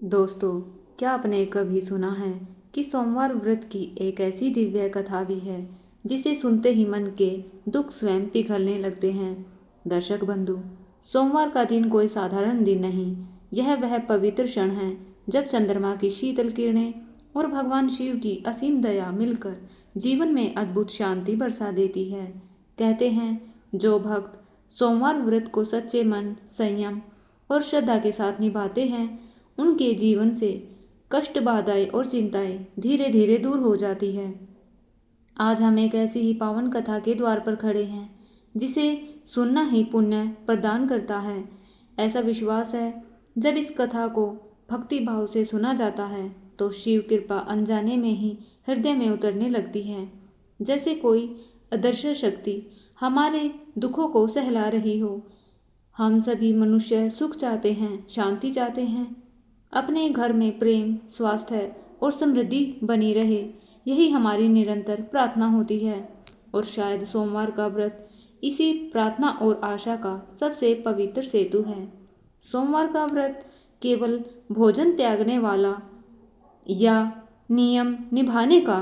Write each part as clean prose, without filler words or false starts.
दोस्तों, क्या आपने कभी सुना है कि सोमवार व्रत की एक ऐसी दिव्य कथा भी है जिसे सुनते ही मन के दुख स्वयं पिघलने लगते हैं। दर्शक बंधु, सोमवार का दिन कोई साधारण दिन नहीं, यह वह पवित्र क्षण है जब चंद्रमा की शीतल किरणें और भगवान शिव की असीम दया मिलकर जीवन में अद्भुत शांति बरसा देती है। कहते हैं, जो भक्त सोमवार व्रत को सच्चे मन, संयम और श्रद्धा के साथ निभाते हैं, उनके जीवन से कष्ट, बाधाएं और चिंताएं धीरे धीरे दूर हो जाती है। आज हम एक ऐसी ही पावन कथा के द्वार पर खड़े हैं जिसे सुनना ही पुण्य प्रदान करता है। ऐसा विश्वास है, जब इस कथा को भक्ति भाव से सुना जाता है तो शिव कृपा अनजाने में ही हृदय में उतरने लगती है, जैसे कोई अदृश्य शक्ति हमारे दुखों को सहला रही हो। हम सभी मनुष्य सुख चाहते हैं, शांति चाहते हैं, अपने घर में प्रेम, स्वास्थ्य और समृद्धि बनी रहे, यही हमारी निरंतर प्रार्थना होती है। और शायद सोमवार का व्रत इसी प्रार्थना और आशा का सबसे पवित्र सेतु है। सोमवार का व्रत केवल भोजन त्यागने वाला या नियम निभाने का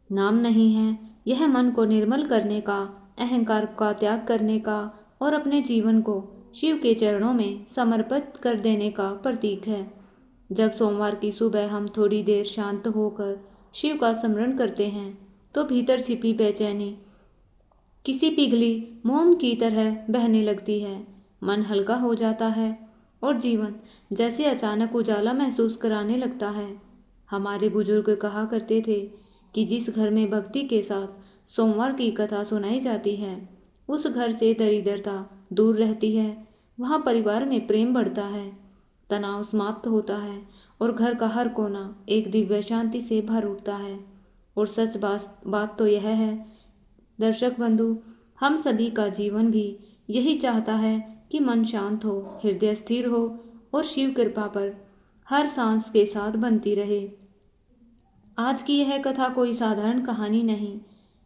नाम नहीं है, यह मन को निर्मल करने का, अहंकार का त्याग करने का और अपने जीवन को शिव के चरणों में समर्पित कर देने का प्रतीक है। जब सोमवार की सुबह हम थोड़ी देर शांत होकर शिव का स्मरण करते हैं तो भीतर छिपी बेचैनी किसी पिघली मोम की तरह बहने लगती है। मन हल्का हो जाता है और जीवन जैसे अचानक उजाला महसूस कराने लगता है। हमारे बुजुर्ग कहा करते थे कि जिस घर में भक्ति के साथ सोमवार की कथा सुनाई जाती है, उस घर से दरिद्रता दूर रहती है, वहाँ परिवार में प्रेम बढ़ता है, तनाव समाप्त होता है और घर का हर कोना एक दिव्य शांति से भर उठता है। और सच बात तो यह है, दर्शक बंधु, हम सभी का जीवन भी यही चाहता है कि मन शांत हो, हृदय स्थिर हो और शिव कृपा पर हर सांस के साथ बनती रहे। आज की यह कथा कोई साधारण कहानी नहीं,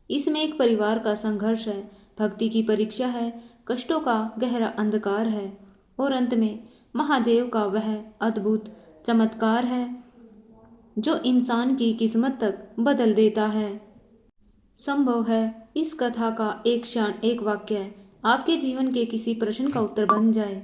इसमें एक परिवार का संघर्ष है, भक्ति की परीक्षा है, कष्टों का गहरा अंधकार है और अंत में महादेव का वह अद्भुत चमत्कार है जो इंसान की किस्मत तक बदल देता है। संभव है इस कथा का एक क्षण, एक वाक्य आपके जीवन के किसी प्रश्न का उत्तर बन जाए।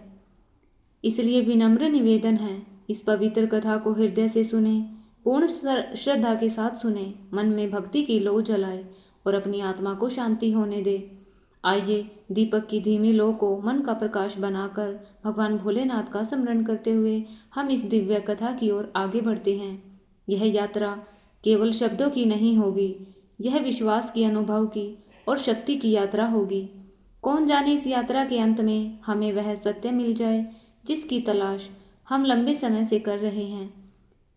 इसलिए विनम्र निवेदन है, इस पवित्र कथा को हृदय से सुने, पूर्ण श्रद्धा के साथ सुने, मन में भक्ति की लौ जलाए और अपनी आत्मा को शांति होने दे। आइए दीपक की धीमी लौ को मन का प्रकाश बनाकर भगवान भोलेनाथ का स्मरण करते हुए हम इस दिव्य कथा की ओर आगे बढ़ते हैं। यह यात्रा केवल शब्दों की नहीं होगी, यह विश्वास की, अनुभव की और शक्ति की यात्रा होगी। कौन जाने इस यात्रा के अंत में हमें वह सत्य मिल जाए जिसकी तलाश हम लंबे समय से कर रहे हैं।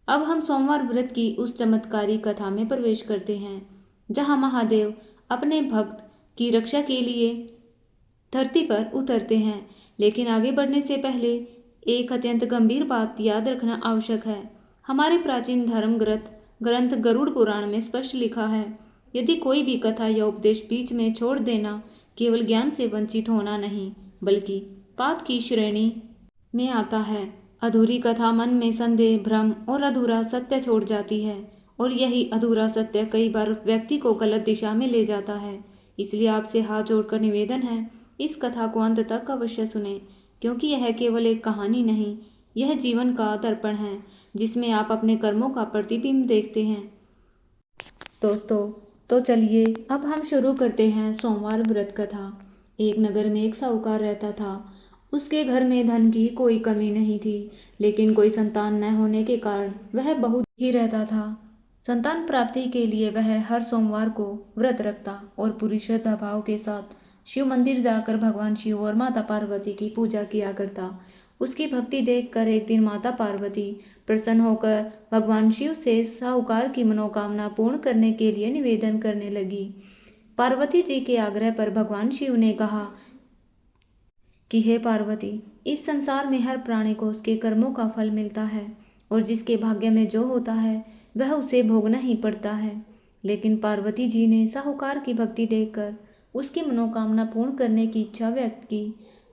अब हम सोमवार व्रत की उस चमत्कारी कथा में प्रवेश करते हैं जहां महादेव अपने भक्त की रक्षा के लिए धरती पर उतरते हैं। लेकिन आगे बढ़ने से पहले एक अत्यंत गंभीर बात याद रखना आवश्यक है। हमारे प्राचीन धर्म ग्रंथ गरुड़ पुराण में स्पष्ट लिखा है, यदि कोई भी कथा या उपदेश बीच में छोड़ देना केवल ज्ञान से वंचित होना नहीं, बल्कि पाप की श्रेणी में आता है। अधूरी कथा मन में संदेह, भ्रम और अधूरा सत्य छोड़ जाती है और यही अधूरा सत्य कई बार व्यक्ति को गलत दिशा में ले जाता है। इसलिए आपसे हाथ जोड़कर निवेदन है, इस कथा को अंत तक अवश्य सुने, क्योंकि यह केवल एक कहानी नहीं, यह जीवन का दर्पण है जिसमें आप अपने कर्मों का प्रतिबिंब देखते हैं। दोस्तों, तो चलिए अब हम शुरू करते हैं सोमवार व्रत कथा। एक नगर में एक साहूकार रहता था। उसके घर में धन की कोई कमी नहीं थी, लेकिन कोई संतान न होने के कारण वह बहुत ही रहता था। संतान प्राप्ति के लिए वह हर सोमवार को व्रत रखता और पूरी श्रद्धा भाव के साथ शिव मंदिर जाकर भगवान शिव और माता पार्वती की पूजा किया करता। उसकी भक्ति देखकर एक दिन माता पार्वती प्रसन्न होकर भगवान शिव से साहूकार की मनोकामना पूर्ण करने के लिए निवेदन करने लगी। पार्वती जी के आग्रह पर भगवान शिव ने कहा कि हे पार्वती, इस संसार में हर प्राणी को उसके कर्मों का फल मिलता है और जिसके भाग्य में जो होता है वह उसे भोगना ही पड़ता है। लेकिन पार्वती जी ने साहूकार की भक्ति देखकर उसकी मनोकामना पूर्ण करने की इच्छा व्यक्त की।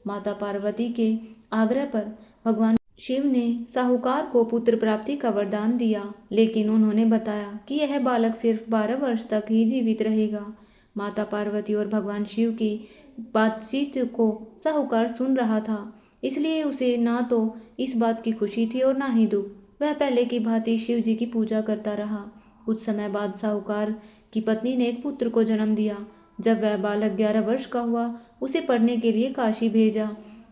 माता पार्वती के आग्रह पर भगवान शिव ने साहूकार को पुत्र प्राप्ति का वरदान दिया, लेकिन उन्होंने बताया कि यह बालक सिर्फ 12 वर्ष तक ही जीवित रहेगा। माता पार्वती और भगवान शिव की बातचीत को साहूकार सुन रहा था, इसलिए उसे ना तो इस बात की खुशी थी और ना ही दुख। वह पहले की भांति शिव जी की पूजा करता रहा। कुछ समय बाद साहूकार की पत्नी ने एक पुत्र को जन्म दिया। जब वह बालक 11 वर्ष का हुआ, उसे पढ़ने के लिए काशी भेजा।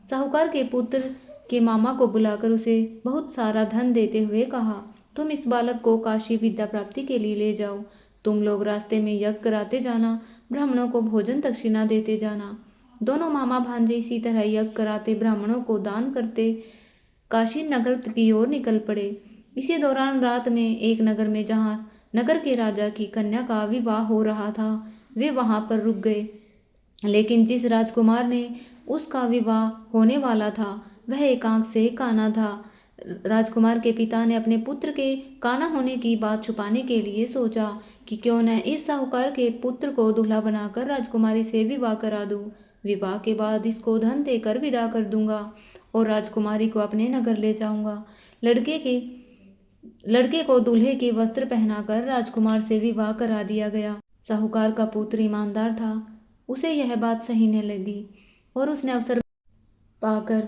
साहूकार के पुत्र के मामा को बुलाकर उसे बहुत सारा धन देते हुए कहा, तुम इस बालक को काशी विद्या प्राप्ति के लिए ले जाओ। तुम लोग रास्ते में यज्ञ कराते जाना, ब्राह्मणों को भोजन दक्षिणा देते जाना। दोनों मामा भांजे इसी तरह यज्ञ कराते, ब्राह्मणों को दान करते काशी नगर की ओर निकल पड़े। इसी दौरान रात में एक नगर में जहाँ नगर के राजा की कन्या का विवाह हो रहा था, वे वहां पर रुक गए। लेकिन जिस राजकुमार ने उसका विवाह होने वाला था, वह एकांक से काना था। राजकुमार के पिता ने अपने पुत्र के काना होने की बात छुपाने के लिए सोचा कि क्यों न इस साहूकार के पुत्र को दूल्हा बनाकर राजकुमारी से विवाह करा दूं। विवाह के बाद इसको धन देकर विदा कर दूंगा और राजकुमारी को अपने नगर ले जाऊंगा। लड़के को दूल्हे के वस्त्र पहनाकर राजकुमार से विवाह करा दिया गया। साहूकार का पुत्र ईमानदार था, उसे यह बात सही न लगी और उसने अवसर पाकर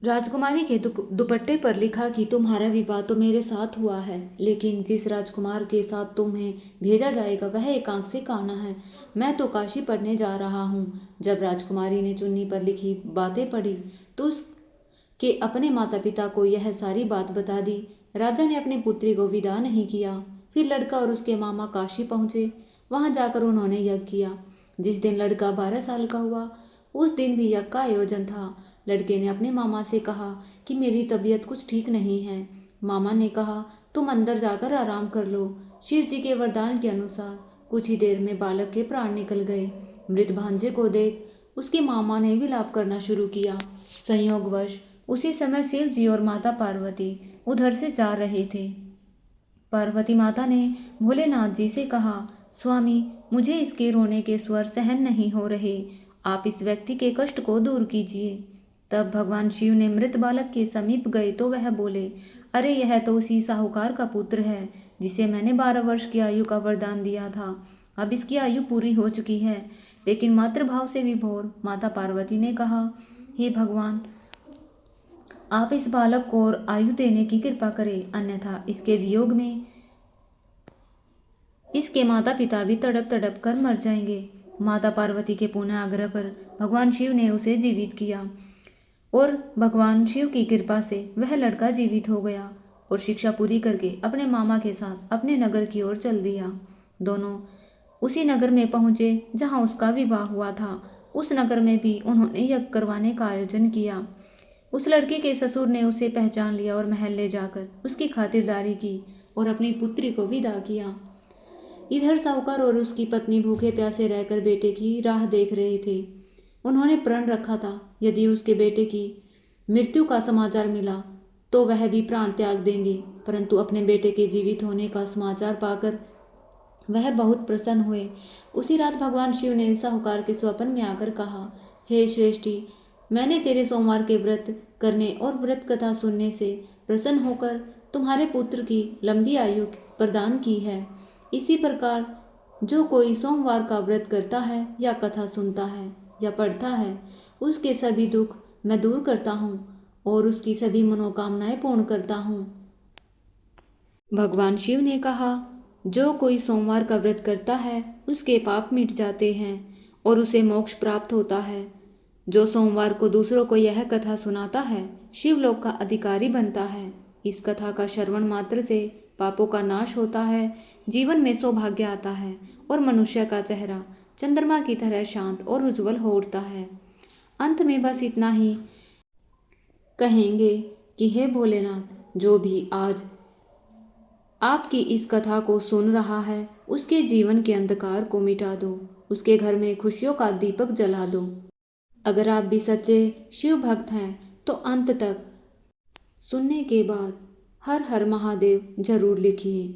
राजकुमारी के दुपट्टे पर लिखा कि तुम्हारा विवाह तो मेरे साथ हुआ है, लेकिन जिस राजकुमार के साथ तुम्हें भेजा जाएगा वह एकांक से काना है। मैं तो काशी पढ़ने जा रहा हूँ। जब राजकुमारी ने चुन्नी पर लिखी बातें पढ़ी तो उसके अपने माता पिता को यह सारी बात बता दी। राजा ने अपनी पुत्री को विदा नहीं किया। फिर लड़का और उसके मामा काशी पहुँचे। वहाँ जाकर उन्होंने यज्ञ किया। जिस दिन लड़का 12 साल का हुआ, उस दिन भी यज्ञ का आयोजन था। लड़के ने अपने मामा से कहा कि मेरी तबीयत कुछ ठीक नहीं है। मामा ने कहा, तुम अंदर जाकर आराम कर लो। शिव जी के वरदान के अनुसार कुछ ही देर में बालक के प्राण निकल गए। मृत भांजे को देख उसके मामा ने विलाप करना शुरू किया। संयोगवश उसी समय शिव जी और माता पार्वती उधर से जा रहे थे। पार्वती माता ने भोलेनाथ जी से कहा, स्वामी, मुझे इसके रोने के स्वर सहन नहीं हो रहे, आप इस व्यक्ति के कष्ट को दूर कीजिए। तब भगवान शिव ने मृत बालक के समीप गए तो वह बोले, अरे यह तो उसी साहूकार का पुत्र है जिसे मैंने 12 वर्ष की आयु का वरदान दिया था। अब इसकी आयु पूरी हो चुकी है। लेकिन मातृभाव से विभोर माता पार्वती ने कहा, हे भगवान, आप इस बालक को और आयु देने की कृपा करें, अन्यथा इसके वियोग में इसके माता पिता भी तड़प तड़प कर मर जाएंगे। माता पार्वती के पुनः आग्रह पर भगवान शिव ने उसे जीवित किया और भगवान शिव की कृपा से वह लड़का जीवित हो गया और शिक्षा पूरी करके अपने मामा के साथ अपने नगर की ओर चल दिया। दोनों उसी नगर में पहुंचे जहां उसका विवाह हुआ था। उस नगर में भी उन्होंने यज्ञ करवाने का आयोजन किया। उस लड़के के ससुर ने उसे पहचान लिया और महल ले जाकर उसकी खातिरदारी की और अपनी पुत्री को विदा किया। इधर साहूकार और उसकी पत्नी भूखे प्यासे रहकर बेटे की राह देख रहे थे। उन्होंने प्रण रखा था, यदि उसके बेटे की मृत्यु का समाचार मिला तो वह भी प्राण त्याग देंगे, परंतु अपने बेटे के जीवित होने का समाचार पाकर वह बहुत प्रसन्न हुए। उसी रात भगवान शिव ने साहूकार के स्वप्न में आकर कहा, हे श्रेष्ठी, मैंने तेरे सोमवार के व्रत करने और व्रत कथा सुनने से प्रसन्न होकर तुम्हारे पुत्र की लंबी आयु प्रदान की है। इसी प्रकार जो कोई सोमवार का व्रत करता है या कथा सुनता है या पढ़ता है, उसके सभी दुख मैं दूर करता हूँ और उसकी सभी मनोकामनाएं पूर्ण करता हूँ। भगवान शिव ने कहा, जो कोई सोमवार का व्रत करता है उसके पाप मिट जाते हैं और उसे मोक्ष प्राप्त होता है। जो सोमवार को दूसरों को यह कथा सुनाता है शिवलोक का अधिकारी बनता है। इस कथा का श्रवण मात्र से पापों का नाश होता है, जीवन में सौभाग्य आता है और मनुष्य का चेहरा चंद्रमा की तरह शांत और उज्जवल हो उठता है। अंत में बस इतना ही कहेंगे कि हे भोलेनाथ, जो भी आज आपकी इस कथा को सुन रहा है उसके जीवन के अंधकार को मिटा दो, उसके घर में खुशियों का दीपक जला दो। अगर आप भी सच्चे शिव भक्त हैं तो अंत तक सुनने के बाद हर हर महादेव जरूर लिखिए।